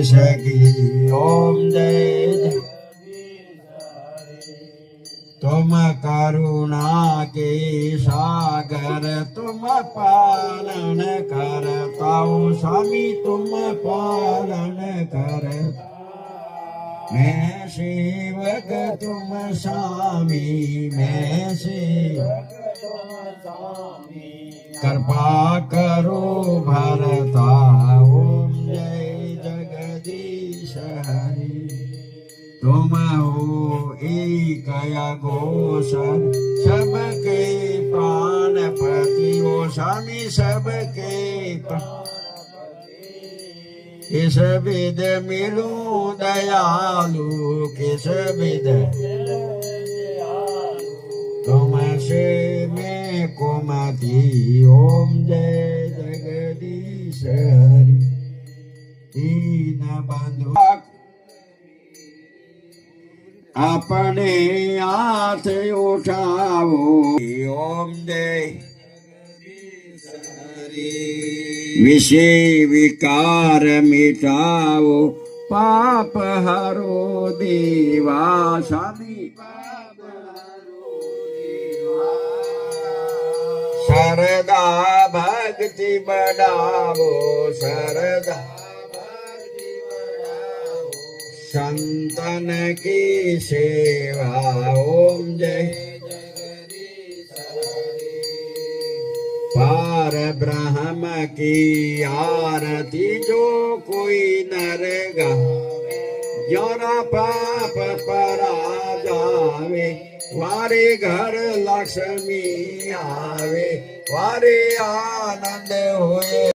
सखी ओम जय तुम करुणा के सागर तुम पालन करता हो स्वामी तुम पालन करता मैं सेवक तुम स्वामी मैं सेवक कृपा करो भरता ओम जय जगदीश हरि तुम हो एक अघोषर सबके प्राणपति हो स्वामी सबके किस विध मिलू दयालु किस विध तुमसे मैं कुमति ओम जय जगदीश हरि दीन बंधु अपने हाथ उठाओ ओम जय विषय विकार मिटाओ पाप हरो देवा स्वामी शरदा भक्ति बढ़ाओ शरदा संतन की सेवा ओम जय पार ब्रह्म की आरती जो कोई नर गावे जोरा पाप परा जावे वारे घर लक्ष्मी आवे वारे आनंद होए।